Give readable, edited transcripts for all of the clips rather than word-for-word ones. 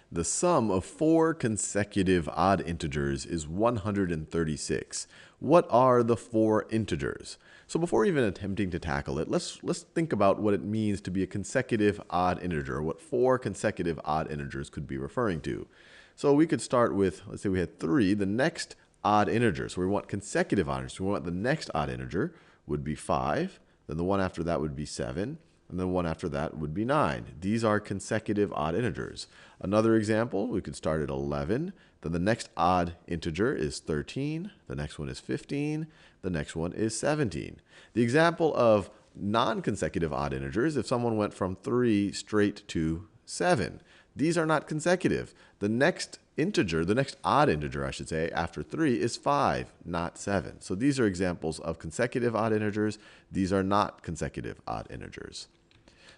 The sum of 4 consecutive odd integers is 136. What are the 4 integers? So before even attempting to tackle it, let's think about what it means to be a consecutive odd integer, what 4 consecutive odd integers could be referring to. So we could start with, let's say we had 3, the next odd integer. So we want consecutive odd integers. We want the next odd integer would be 5, then the one after that would be 7, and then one after that would be 9. These are consecutive odd integers. Another example, we could start at 11. Then the next odd integer is 13. The next one is 15. The next one is 17. The example of non-consecutive odd integers, if someone went from 3 straight to 7, these are not consecutive. The next integer, the next odd integer, I should say, after 3 is 5, not 7. So these are examples of consecutive odd integers. These are not consecutive odd integers.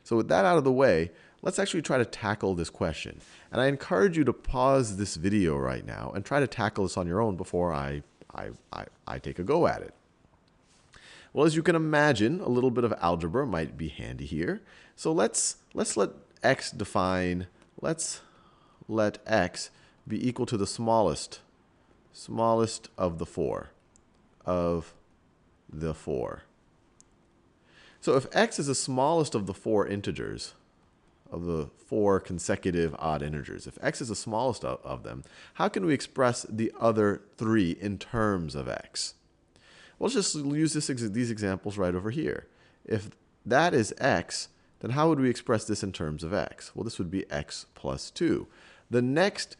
So with that out of the way, let's actually try to tackle this question. And I encourage you to pause this video right now and try to tackle this on your own before I take a go at it. Well, as you can imagine, a little bit of algebra might be handy here. So let's let x define, let's let x be equal to the smallest of the 4, So if x is the smallest of the 4 integers, of the 4 consecutive odd integers, if x is the smallest of them, how can we express the other 3 in terms of x? Well, let's just use these examples right over here. If that is x, then how would we express this in terms of x? Well, this would be x plus 2. The next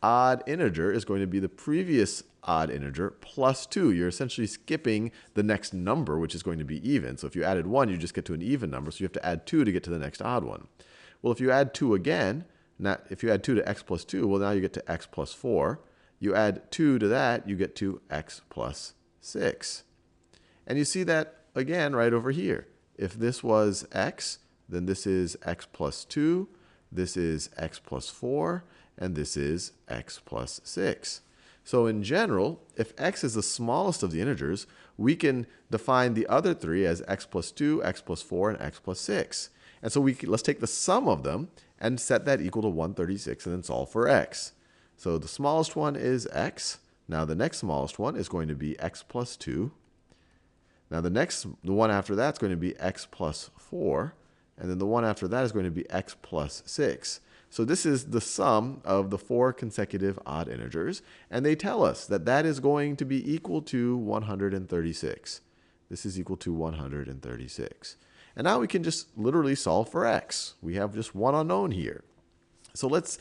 odd integer is going to be the previous odd integer plus 2. You're essentially skipping the next number, which is going to be even. So if you added 1, you just get to an even number. So you have to add 2 to get to the next odd one. Well, if you add 2 again, if you add 2 to x plus 2, well, now you get to x plus 4. You add 2 to that, you get to x plus 6. And you see that again right over here. If this was x, then this is x plus 2. This is x plus 4. And this is x plus 6. So in general, if x is the smallest of the integers, we can define the other 3 as x plus 2, x plus 4, and x plus 6. And so let's take the sum of them and set that equal to 136 and then solve for x. So the smallest one is x. Now the next smallest one is going to be x plus 2. Now the one after that is going to be x plus 4. And then the one after that is going to be x plus 6. So this is the sum of the 4 consecutive odd integers. And they tell us that that is going to be equal to 136. This is equal to 136. And now we can just literally solve for x. We have just one unknown here. So let's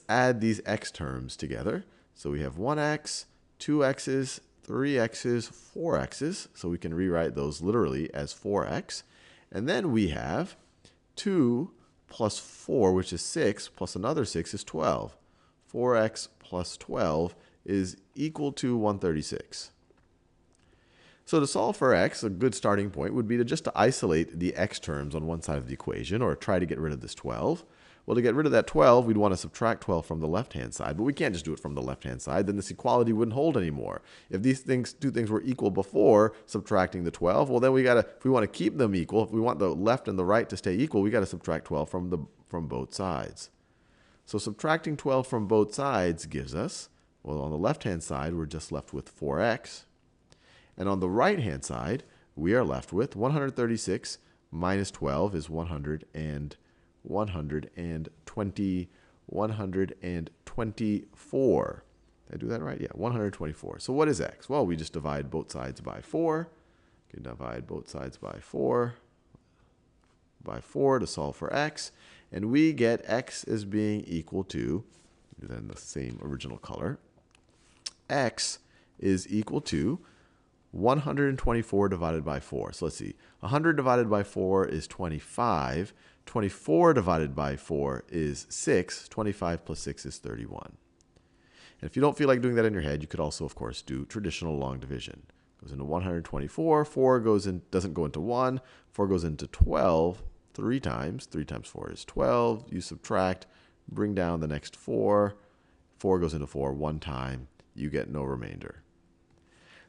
add these x terms together. So we have 1x, 2x's, 3x's, 4x's. So we can rewrite those literally as 4x. And then we have 2 plus 4, which is 6, plus another 6 is 12. 4x plus 12 is equal to 136. So to solve for x, a good starting point would be to isolate the x terms on one side of the equation, or try to get rid of this 12. Well, to get rid of that 12, we'd want to subtract 12 from the left-hand side, but we can't just do it from the left-hand side. Then this equality wouldn't hold anymore. If these two things were equal before subtracting the 12, well, then if we want to keep them equal, if we want the left and the right to stay equal, we got to subtract 12 from both sides. So subtracting 12 from both sides gives us, well, on the left-hand side, we're just left with 4x. And on the right-hand side, we are left with 136 minus 12 is 124. Did I do that right? Yeah, 124. So what is x? Well, we just divide both sides by 4. You can divide both sides by 4 to solve for x. And we get x as being equal to, do that in the same original color, x is equal to 124 divided by 4. So let's see. 100 divided by 4 is 25. 24 divided by 4 is 6. 25 plus 6 is 31. And if you don't feel like doing that in your head, you could also, of course, do traditional long division. Goes into 124. 4 doesn't go into 1. 4 goes into 12 3 times. 3 times 4 is 12. You subtract, bring down the next 4. 4 goes into 4 one time. You get no remainder.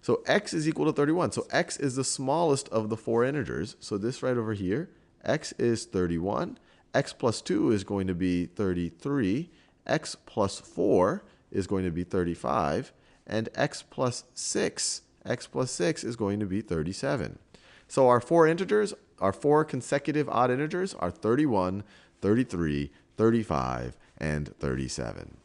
So x is equal to 31. So x is the smallest of the 4 integers. So this right over here, x is 31. x plus 2 is going to be 33, x plus 4 is going to be 35, and x plus 6 is going to be 37. So our four integers, our four consecutive odd integers are 31, 33, 35, and 37.